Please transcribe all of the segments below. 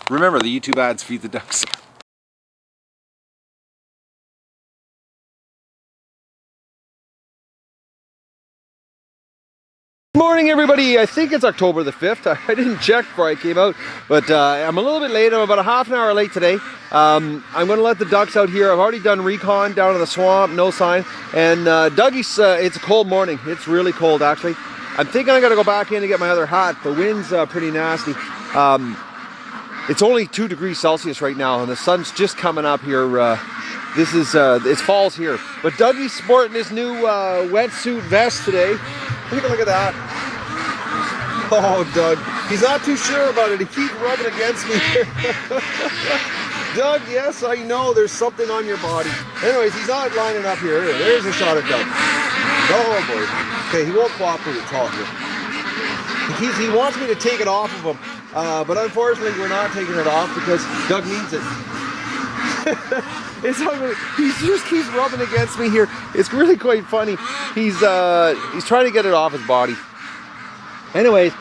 Remember, the YouTube ads feed the ducks. Good morning, everybody. I think it's October the 5th. I didn't check before I came out, but I'm a little bit late. I'm about a half an hour late today. I'm going to let the ducks out here. I've already done recon down in the swamp, no sign. And Dougie's, it's a cold morning. It's really cold, actually. I'm thinking I'm going to go back in and get my other hat. The wind's pretty nasty. It's only 2 degrees Celsius right now, and the sun's just coming up here. It's falls here. But Dougie's sporting his new wetsuit vest today. Take a look at that. Oh, Doug. He's not too sure about it. He keeps rubbing against me. Doug, yes, I know there's something on your body. Anyways, he's not lining up here. There's a shot of Doug. Oh, boy. Okay, he won't cooperate at all here. He wants me to take it off of him. But unfortunately, we're not taking it off because Doug needs it. It's ugly. He just keeps rubbing against me here. It's really quite funny. He's trying to get it off his body. Anyways,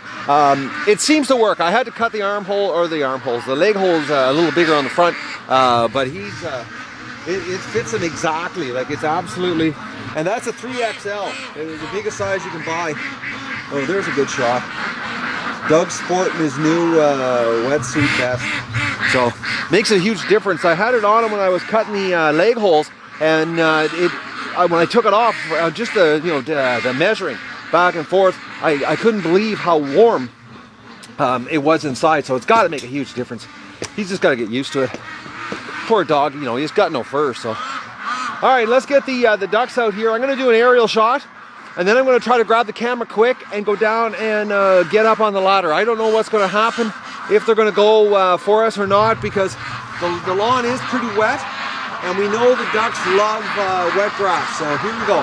it seems to work. I had to cut the the leg holes a little bigger on the front, but it fits him exactly. Like, it's absolutely, and that's a 3XL. It's the biggest size you can buy. Oh, there's a good shot. Doug's sporting his new wetsuit vest, so makes a huge difference. I had it on him when I was cutting the leg holes, and when I took it off, just the measuring back and forth, I couldn't believe how warm it was inside. So it's got to make a huge difference. He's just got to get used to it. Poor dog, he's got no fur. So, all right, let's get the ducks out here. I'm going to do an aerial shot. And then I'm going to try to grab the camera quick and go down and get up on the ladder. I don't know what's going to happen, if they're going to go for us or not, because the lawn is pretty wet, and we know the ducks love wet grass. So here we go.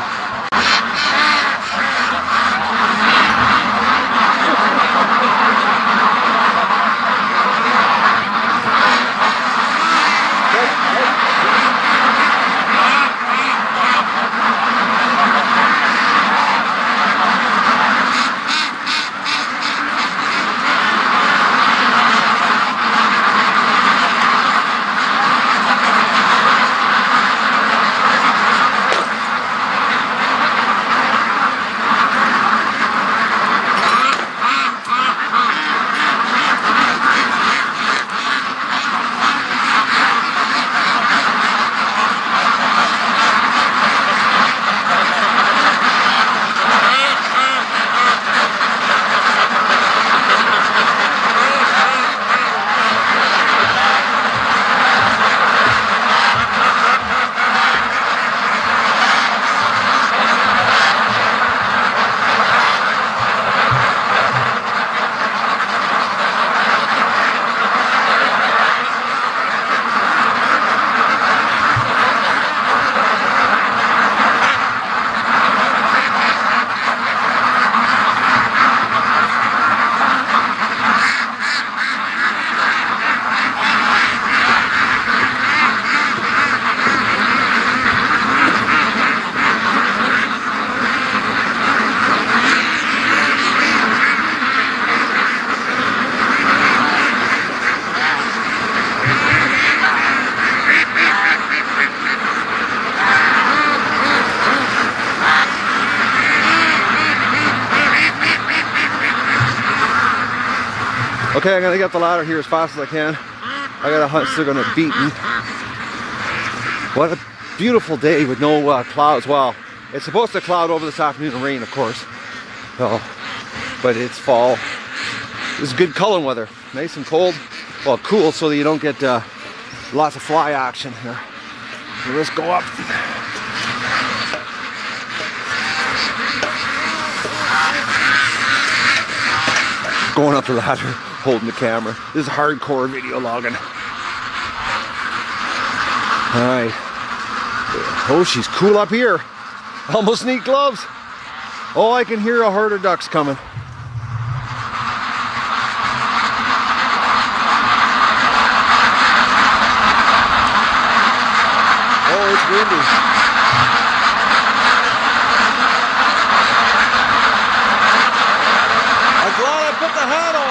Okay, I'm gonna get the ladder here as fast as I can. I got a hunch they're gonna beat me. What a beautiful day with no clouds. Well, it's supposed to cloud over this afternoon and rain, of course. So, but it's fall. This is good culling weather. Nice and cold. Well, cool, so that you don't get lots of fly action here. So let's go up. Going up the ladder, holding the camera. This is hardcore video logging. Alright. Oh, she's cool up here. Almost need gloves. Oh, I can hear a herd of ducks coming. Oh, it's windy. I'm glad I put the hat on.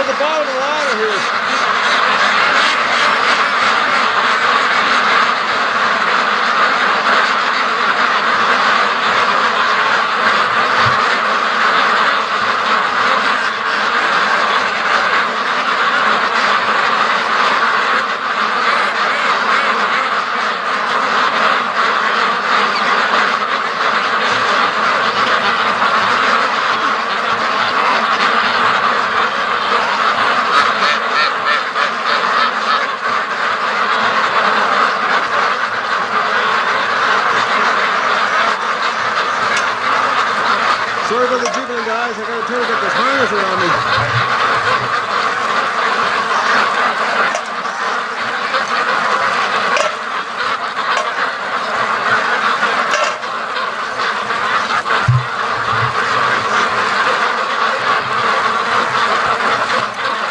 at the bottom of the ladder here. Sorry about the jiggling, guys. I gotta try to get this harness around me.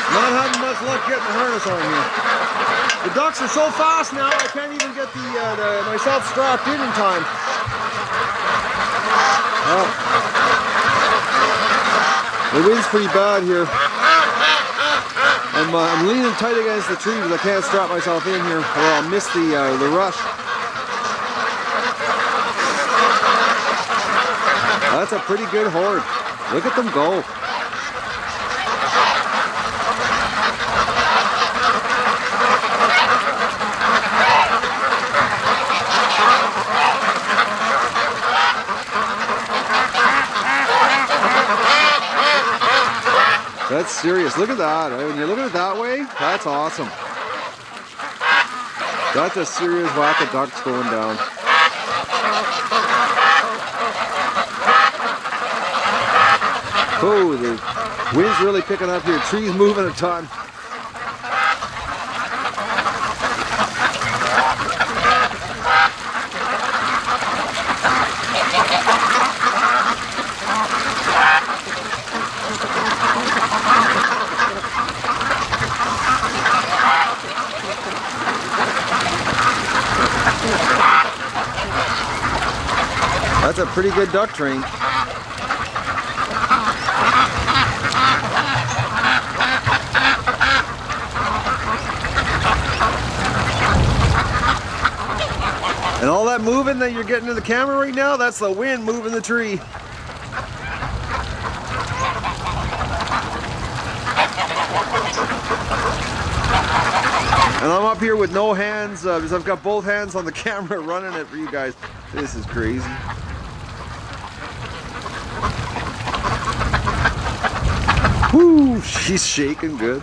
Not having much luck getting the harness on here. The ducks are so fast now, I can't even get myself strapped in time. Oh. The wind's pretty bad here. I'm leaning tight against the tree because I can't strap myself in here or I'll miss the rush. That's a pretty good horde. Look at them go. That's serious. Look at that. When you look at it that way, that's awesome. That's a serious whack of ducks going down. Oh, the wind's really picking up here. Trees moving a ton. That's a pretty good duck train. And all that moving that you're getting to the camera right now, that's the wind moving the tree. And I'm up here with no hands because I've got both hands on the camera running it for you guys. This is crazy. Whoo, she's shaking good.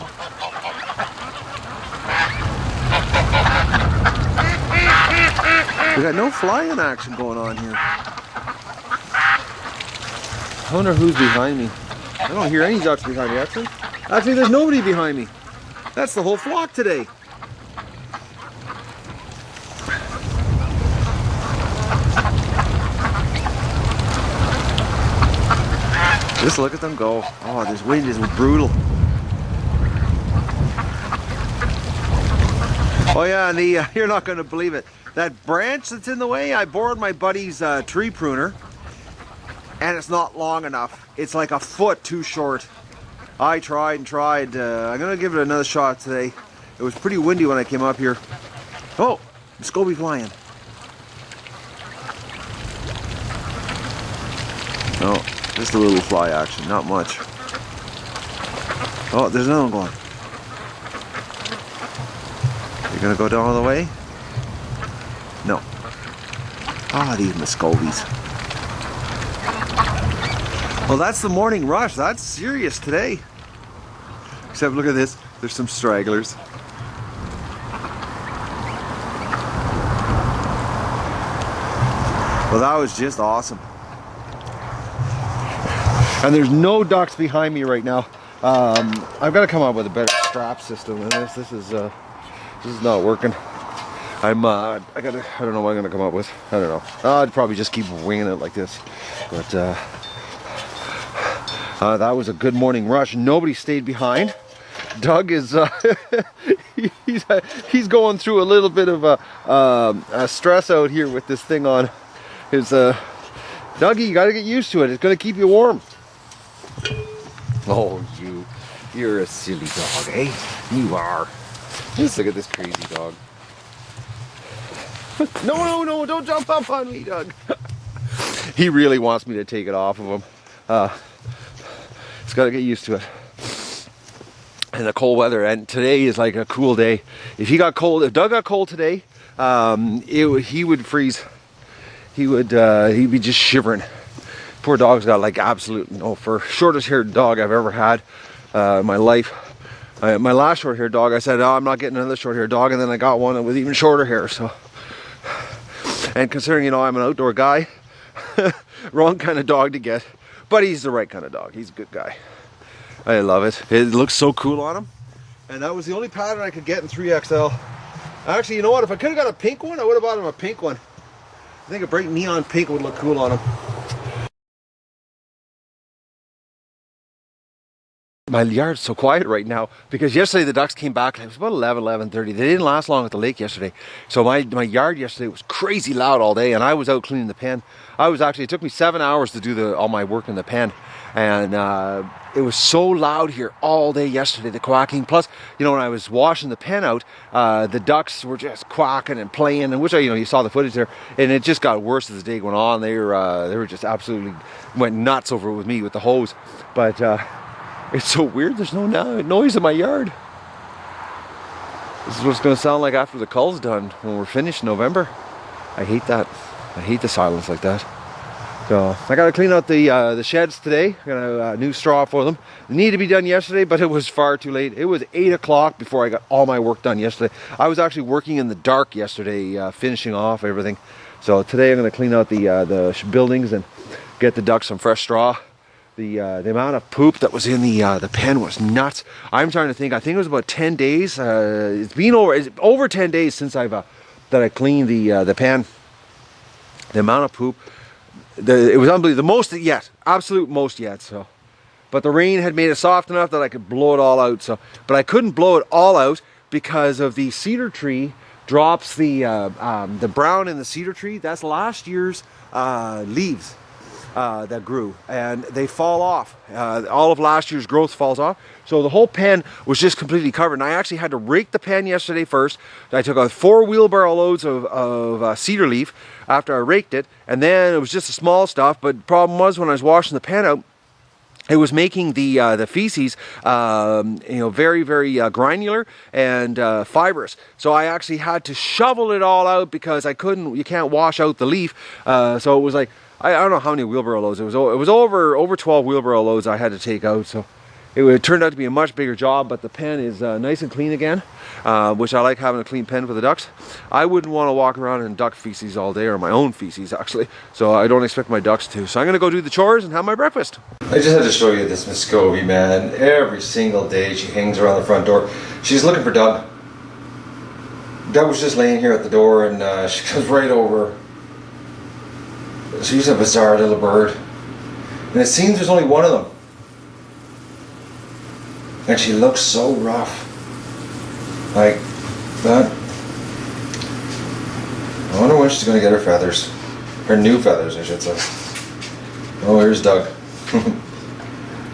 We got no flying action going on here. I wonder who's behind me. I don't hear any ducks behind me, actually. Actually, there's nobody behind me. That's the whole flock today. Just look at them go. Oh, this wind is brutal. Oh yeah, and you're not going to believe it. That branch that's in the way, I borrowed my buddy's tree pruner, and it's not long enough. It's like a foot too short. I tried and tried. I'm going to give it another shot today. It was pretty windy when I came up here. Oh, Muscovy flying. Oh. Just a little fly action, not much. Oh, there's another one going. You're gonna go down all the way? No. Ah, these Muscovies. Well, that's the morning rush. That's serious today. Except look at this. There's some stragglers. Well, that was just awesome. And there's no ducks behind me right now. I've got to come up with a better strap system than this. This is not working. I don't know what I'm gonna come up with. I don't know. I'd probably just keep winging it like this. But that was a good morning rush. Nobody stayed behind. Doug is he's going through a little bit of a stress out here with this thing on. His Dougie, you got to get used to it. It's gonna keep you warm. Oh, you You're a silly dog, eh? You are. Just look at this crazy dog. No, don't jump up on me, Doug. He really wants me to take it off of him. It's got to get used to it. And the cold weather, and today is like a cool day. If Doug got cold today, he would freeze. He'd be just shivering. Poor dog's got like for shortest haired dog I've ever had in my life. My last short haired dog, I said, oh, I'm not getting another short haired dog, and then I got one with even shorter hair. So, and considering I'm an outdoor guy, wrong kind of dog to get, but he's the right kind of dog. He's a good guy. I love it. It looks so cool on him. And that was the only pattern I could get in 3XL. Actually, you know what? If I could have got a pink one, I would have bought him a pink one. I think a bright neon pink would look cool on him. My yard's so quiet right now because yesterday the ducks came back. It was about 11:30. They didn't last long at the lake yesterday. So my yard yesterday was crazy loud all day, and I was out cleaning the pen. It took me 7 hours to do all my work in the pen. And it was so loud here all day yesterday, the quacking. Plus, when I was washing the pen out, the ducks were just quacking and playing, and which you saw the footage there, and it just got worse as the day went on. They were just absolutely went nuts over it with me with the hose. But it's so weird. There's no noise in my yard. This is what it's going to sound like after the cull's done when we're finished in November. I hate that. I hate the silence like that. So I got to clean out the sheds today. I got a new straw for them. They needed to be done yesterday, but it was far too late. It was 8 o'clock before I got all my work done yesterday. I was actually working in the dark yesterday, finishing off everything. So today I'm going to clean out the buildings and get the ducks some fresh straw. The amount of poop that was in the pen was nuts. I'm trying to think. I think it was about 10 days. It's over 10 days since that I cleaned the pen. The amount of poop. It was unbelievable. The most yet, absolute most yet. So, but the rain had made it soft enough that I could blow it all out. So, but I couldn't blow it all out because of the cedar tree drops the brown in the cedar tree. That's last year's leaves that grew, and they fall off. All of last year's growth falls off. So the whole pen was just completely covered. And I actually had to rake the pen yesterday first. I took out 4 wheelbarrow loads of cedar leaf after I raked it, and then it was just the small stuff. But the problem was when I was washing the pen out, it was making the feces, very, very granular and fibrous. So I actually had to shovel it all out because you can't wash out the leaf. So it was like, I don't know how many wheelbarrow loads. It was over 12 wheelbarrow loads I had to take out. So it turned out to be a much bigger job, but the pen is nice and clean again, which I like having a clean pen for the ducks. I wouldn't want to walk around in duck feces all day, or my own feces actually, so I don't expect my ducks to. So I'm going to go do the chores and have my breakfast. I just had to show you this Muscovy, man. Every single day she hangs around the front door. She's looking for Doug. Doug was just laying here at the door, and she comes right over. She's a bizarre little bird, and it seems there's only one of them. And she looks so rough. Like that. I wonder when she's going to get her feathers. Her new feathers, I should say. Oh, here's Doug.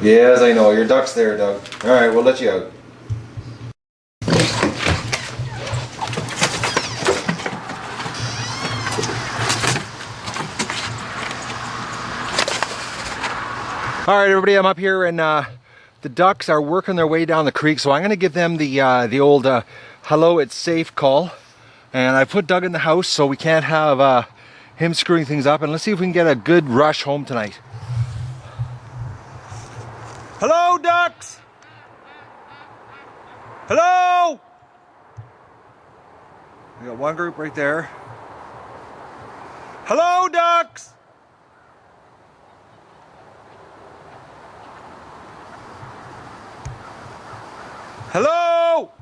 Yes, I know. Your duck's there, Doug. Alright, we'll let you out. Alright, everybody, I'm up here, and the ducks are working their way down the creek, so I'm going to give them the old hello, it's safe call. And I put Doug in the house so we can't have him screwing things up. And let's see if we can get a good rush home tonight. Hello, ducks! Hello! We got one group right there. Hello, ducks! Hello!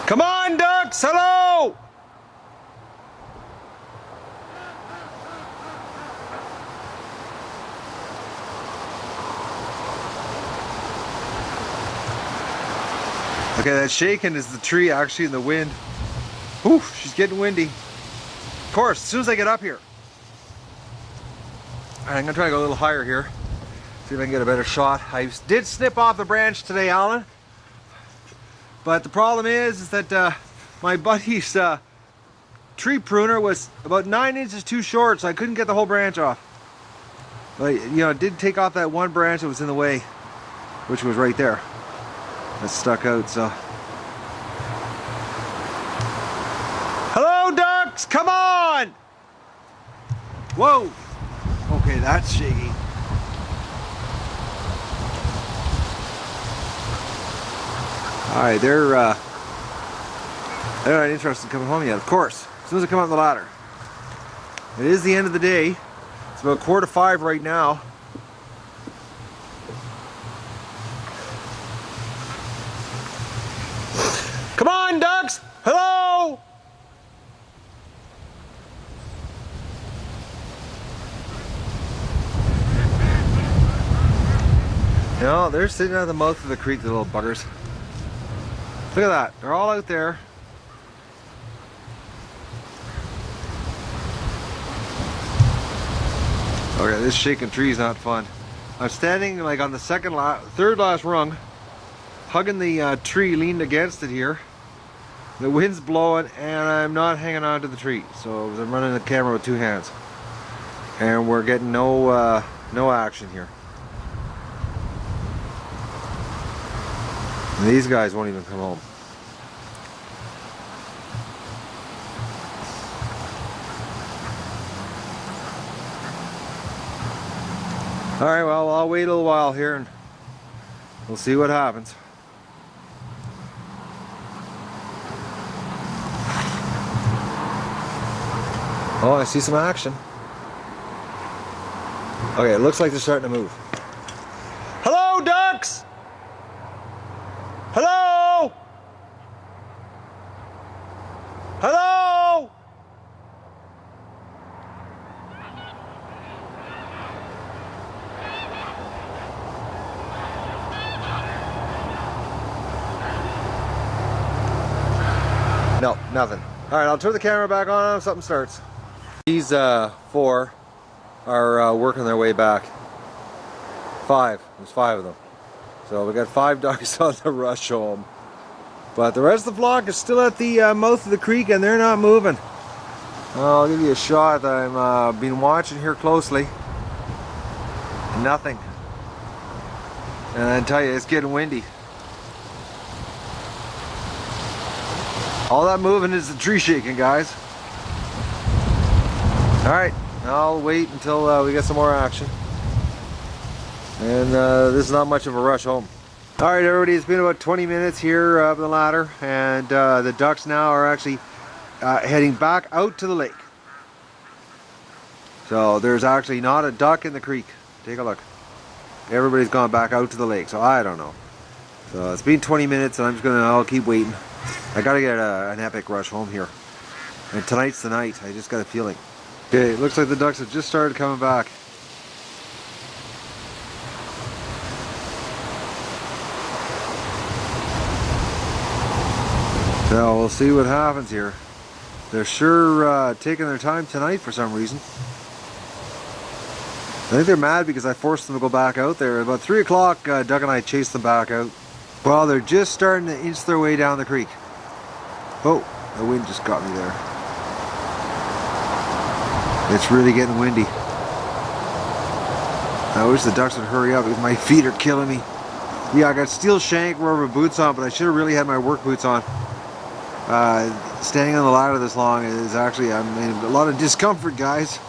Come on, ducks! Hello! Okay, that shaking is the tree actually in the wind. Whew, she's getting windy. Of course, as soon as I get up here. All right, I'm gonna try to go a little higher here. See if I can get a better shot. I did snip off the branch today, Alan. But the problem is that my buddy's tree pruner was about 9 inches too short, so I couldn't get the whole branch off. But you know, it did take off that one branch that was in the way, which was right there. That stuck out, so. Hello, ducks! Come on! Whoa! Okay, that's shaky. Alright, they're not interested in coming home yet, of course. As soon as I come out the ladder. It is the end of the day. It's about 4:45 right now. Come on, ducks! Hello! No, they're sitting at the mouth of the creek, the little buggers. Look at that. They're all out there. Okay, this shaking tree is not fun. I'm standing like on the third last rung, hugging the tree, leaned against it here. The wind's blowing and I'm not hanging on to the tree, so I'm running the camera with two hands. And we're getting no action here. And these guys won't even come home. Alright, well, I'll wait a little while here and we'll see what happens. Oh, I see some action. Okay, it looks like they're starting to move. Hello, ducks! Hello! Hello! No, nothing. Alright, I'll turn the camera back on if something starts. These four are working their way back. There's 5 of them. So we got 5 ducks on the rush home. But the rest of the flock is still at the mouth of the creek and they're not moving. I'll give you a shot that I've been watching here closely. Nothing. And I tell you, it's getting windy. All that moving is the tree shaking, guys. Alright, I'll wait until we get some more action. And this is not much of a rush home. Alright everybody, it's been about 20 minutes here up the ladder, and the ducks now are actually heading back out to the lake. So there's actually not a duck in the creek. Take a look. Everybody's gone back out to the lake, so I don't know. So it's been 20 minutes and I'll keep waiting. I gotta get an epic rush home here. And tonight's the night, I just got a feeling. Okay, it looks like the ducks have just started coming back. So we'll see what happens here. They're sure taking their time tonight for some reason. I think they're mad because I forced them to go back out there. About 3 o'clock, Doug and I chased them back out. Well, they're just starting to inch their way down the creek. Oh, the wind just got me there. It's really getting windy. I wish the ducks would hurry up because my feet are killing me. Yeah, I got steel shank rubber boots on, but I should have really had my work boots on. Standing on the ladder this long is actually, I mean, a lot of discomfort, guys.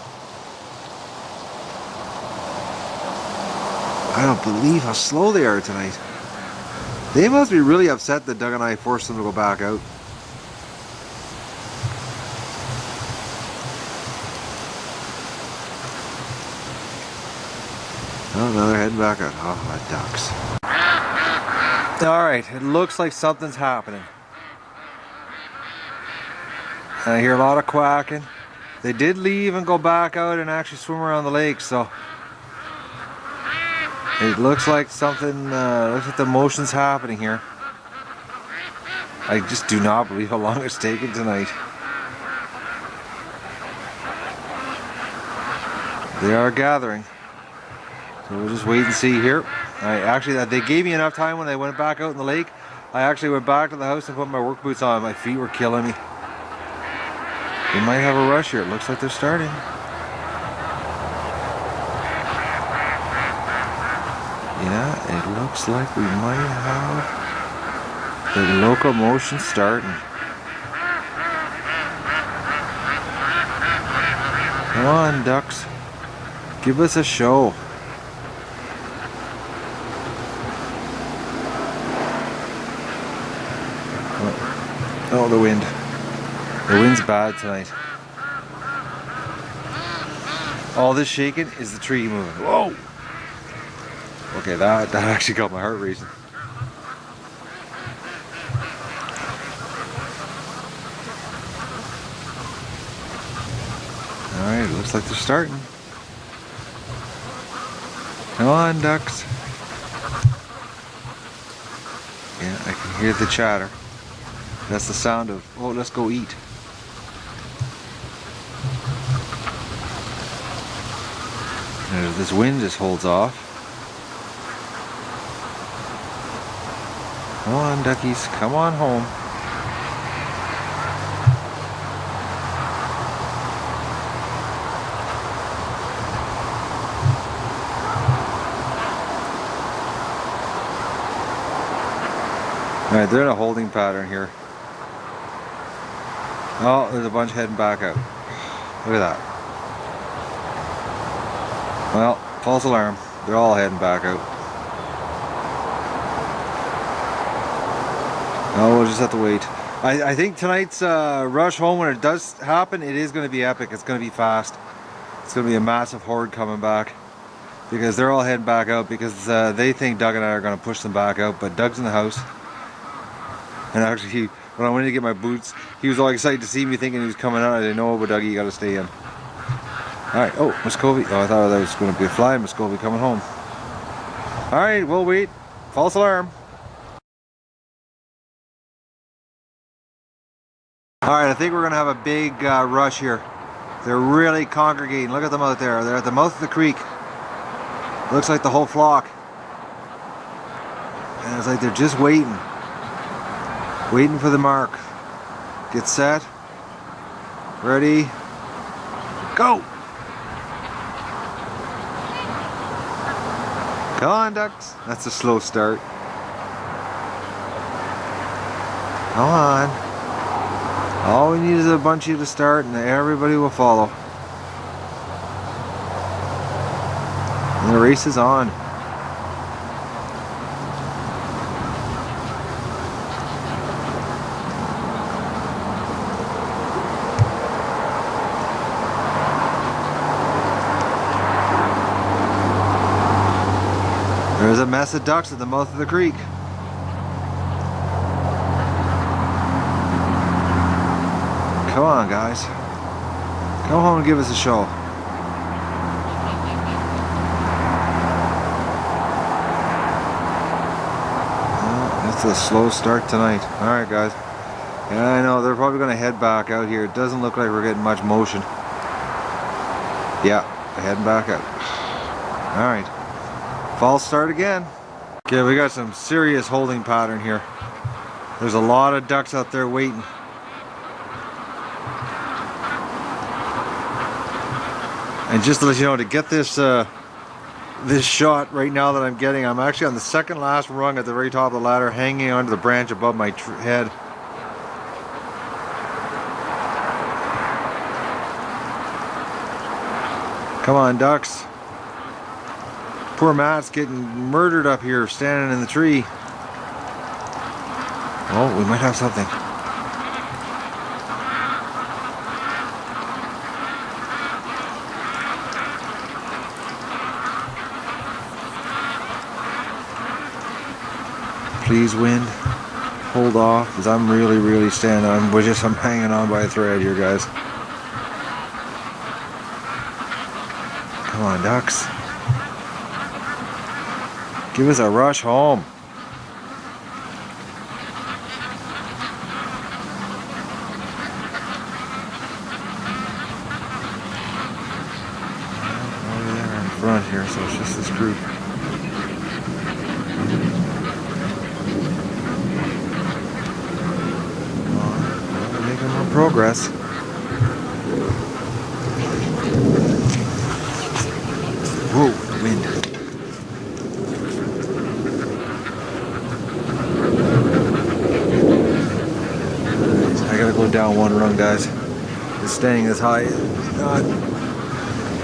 I don't believe how slow they are tonight. They must be really upset that Doug and I forced them to go back out. Oh, now they're heading back out. Oh, ducks. Alright, it looks like something's happening. I hear a lot of quacking. They did leave and go back out and actually swim around the lake, so it looks like something, looks like the motion's happening here. I just do not believe how long it's taken tonight. They are gathering. So we'll just wait and see here. They gave me enough time when I went back out in the lake. I actually went back to the house and put my work boots on. My feet were killing me. We might have a rush here. It looks like they're starting. Yeah, it looks like we might have the locomotion starting. Come on, ducks. Give us a show. Oh, the wind. The wind's bad tonight. All this shaking is the tree moving. Whoa! Okay, that actually got my heart racing. Alright, looks like they're starting. Come on, ducks. Yeah, I can hear the chatter. That's the sound of, oh, let's go eat. And if this wind just holds off. Come on, duckies, come on home. Alright, they're in a holding pattern here. Oh, there's a bunch heading back out. Look at that. Well, false alarm. They're all heading back out. Oh, we'll just have to wait. I think tonight's rush home, when it does happen, it is going to be epic. It's going to be fast. It's going to be a massive horde coming back. Because they're all heading back out because they think Doug and I are going to push them back out. But Doug's in the house. And actually, when I went to get my boots, he was all excited to see me, thinking he was coming out. I didn't know, but Dougie, you got to stay in. Alright, oh, Muscovy. Oh, I thought that was going to be a fly. Muscovy coming home. Alright, we'll wait. False alarm. Alright, I think we're going to have a big rush here. They're really congregating. Look at them out there. They're at the mouth of the creek. Looks like the whole flock. And it's like they're just waiting. Waiting for the mark. Get set. Ready. Go! Come on, ducks. That's a slow start. Come on. All we need is a bunch of you to start and everybody will follow. And the race is on. There's a mess of ducks at the mouth of the creek. Come on, guys. Come home and give us a show. Well, it's a slow start tonight. Alright, guys. Yeah, I know, they're probably going to head back out here. It doesn't look like we're getting much motion. Yeah, they're heading back out. Alright. False start again. Okay, we got some serious holding pattern here. There's a lot of ducks out there waiting. And just to let you know, to get this this shot right now that I'm getting, I'm actually on the second last rung at the very top of the ladder, hanging onto the branch above my head. Come on, ducks. Poor Matt's getting murdered up here, standing in the tree. Oh, we might have something. Please, wind, hold off, because I'm really standing on. I'm hanging on by a thread here, guys. Come on, ducks. Give us a rush home. front here, so it's just this group. We're making more progress. Whoa, the wind. I gotta go down one rung, guys. It's staying as high.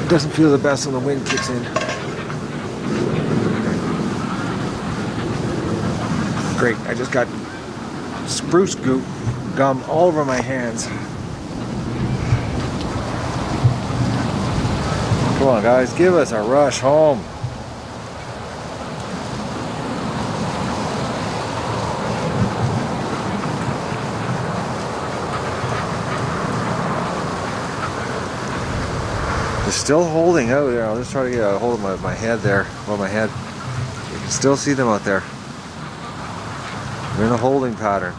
It doesn't feel the best when the wind kicks in. Great, I just got spruce gum all over my hands. Come on, guys, give us a rush home. They're still holding out there. I'll just try to get a hold of my head there, above my head. You can still see them out there. They're in a holding pattern.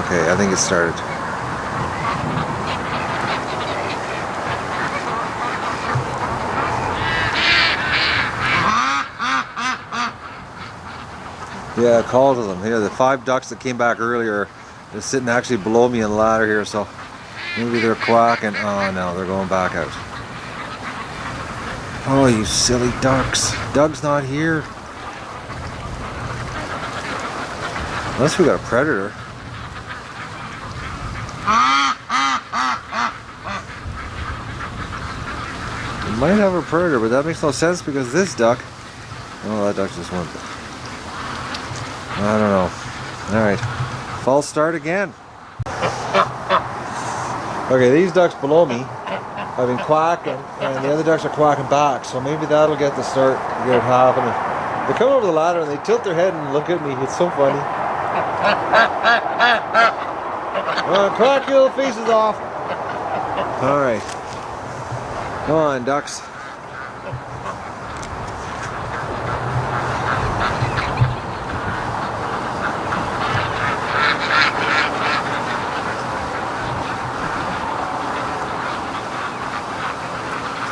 Okay, I think it started. Yeah, call to them. Here, the 5 ducks that came back earlier, they're sitting actually below me on the ladder here, so maybe they're quacking. Oh no, they're going back out. Oh, you silly ducks. Doug's not here. Unless we got a predator. We might have a predator, but that makes no sense because this duck... Oh, that duck just went... I don't know. Alright. False start again. Okay, these ducks below me have been quacking, and the other ducks are quacking back, so maybe that'll get the start, get it happening. They come over the ladder and they tilt their head and look at me. It's so funny. Crack your little faces off. Alright. Come on, ducks.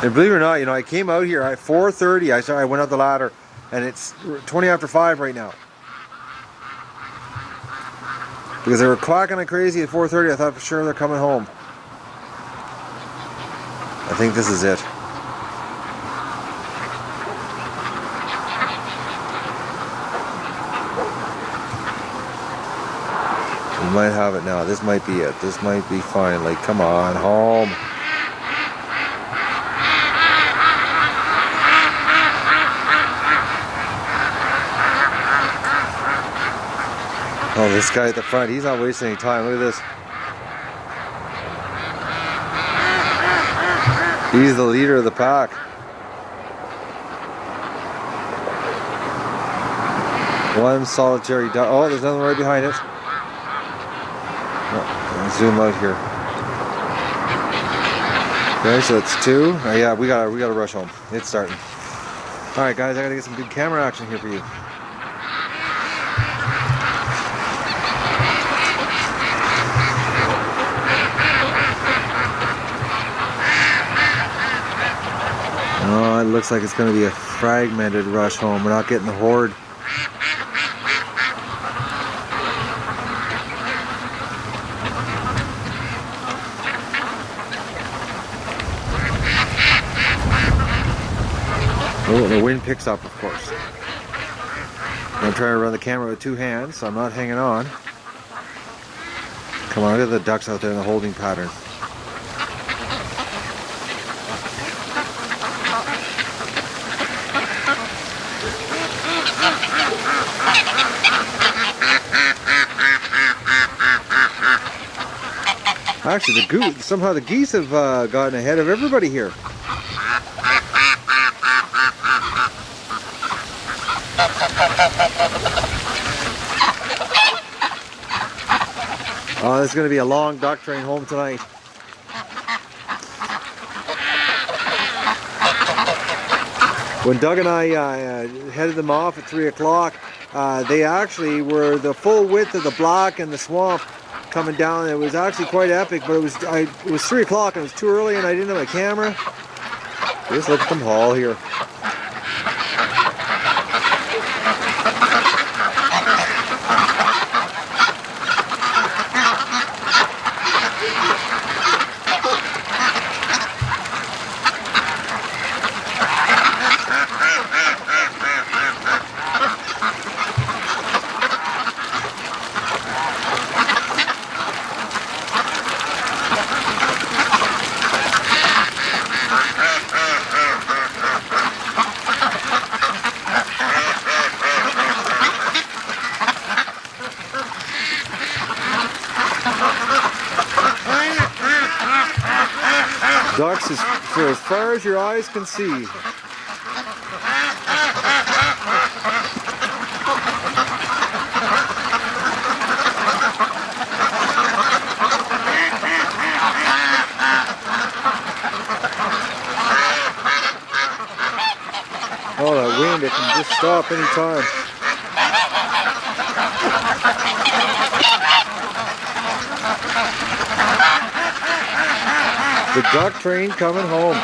And believe it or not, you know, I came out here at 4:30. I went up the ladder, and it's 20 after 5 right now. Because they were quacking like crazy at 4:30, I thought for sure they're coming home. I think this is it. We might have it now. This might be it. This might be fine. Like, come on, home. Oh, this guy at the front, he's not wasting any time. Look at this. He's the leader of the pack. One solitary duck. Oh, there's another right behind it. Oh, let's zoom out here. Okay, so that's 2. Oh, yeah, we gotta rush home. It's starting. All right, guys, I gotta get some good camera action here for you. Oh, it looks like it's going to be a fragmented rush home. We're not getting the horde. Oh, the wind picks up, of course. I'm trying to run the camera with 2 hands, so I'm not hanging on. Come on, look at the ducks out there in the holding pattern. Actually, somehow the geese have gotten ahead of everybody here. Oh, this is going to be a long duck train home tonight. When Doug and I headed them off at 3 o'clock, They actually were the full width of the block and the swamp coming down. It was actually quite epic, but it was 3 o'clock and it was too early and I didn't have my camera. Just look at them haul here. Ducks for as far as your eyes can see. Oh, that wind, it can just stop anytime. The duck train coming home.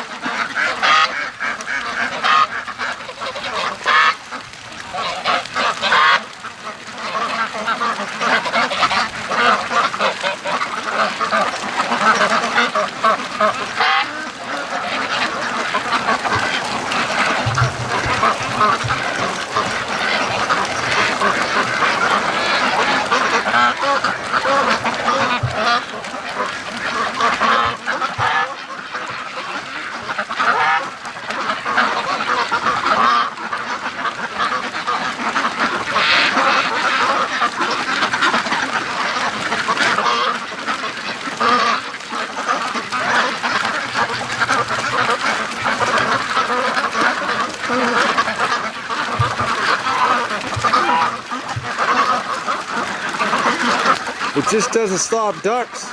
It just doesn't stop ducks.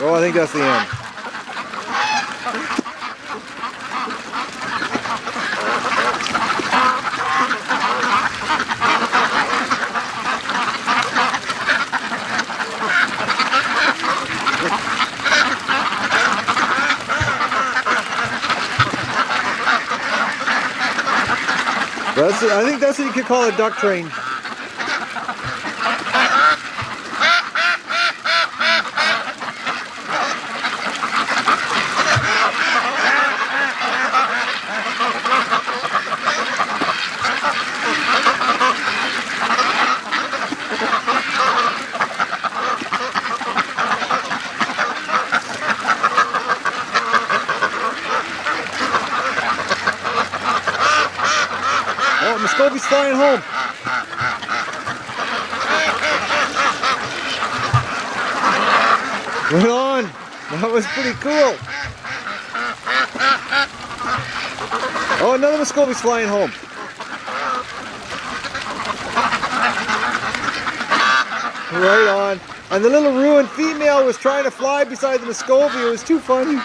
Oh, I think that's the end. I think that's what you could call a duck train. Oh, Muscovy's flying home. Right on. That was pretty cool. Oh, another Muscovy's flying home. Right on. And the little ruined female was trying to fly beside the Muscovy. It was too funny.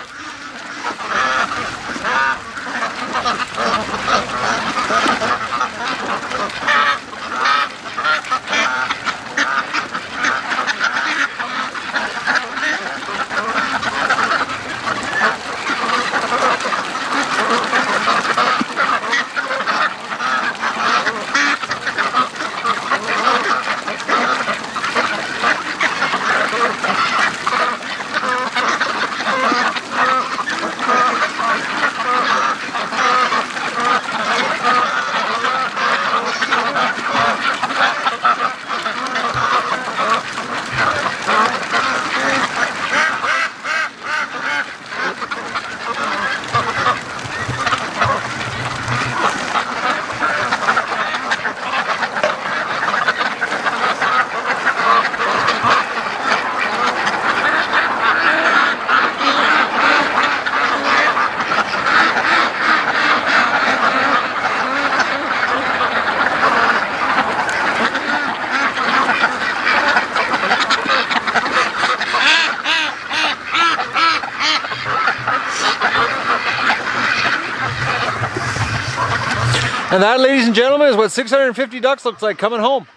And that, ladies and gentlemen, is what 650 ducks looks like coming home.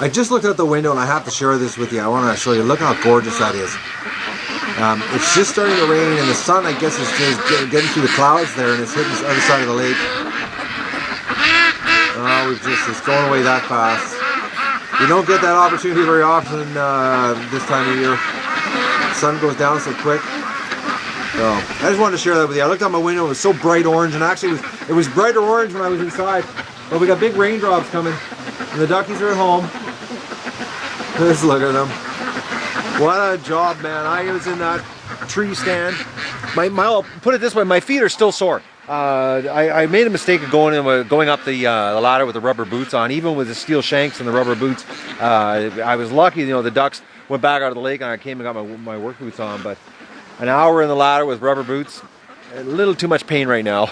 I just looked out the window and I have to share this with you. I want to show you. Look how gorgeous that is. It's just starting to rain and the sun, I guess, is just getting through the clouds there and it's hitting the other side of the lake. Oh, it's going away that fast. You don't get that opportunity very often this time of year. The sun goes down so quick. So I just wanted to share that with you. I looked out my window, it was so bright orange, and actually it was brighter orange when I was inside. But we got big raindrops coming, and the duckies are at home. Just look at them. What a job, man. I was in that tree stand. I'll put it this way, my feet are still sore. I made a mistake of going up the ladder with the rubber boots on, even with the steel shanks and the rubber boots. I was lucky, you know, the ducks went back out of the lake and I came and got my work boots on, but an hour in the ladder with rubber boots, a little too much pain right now.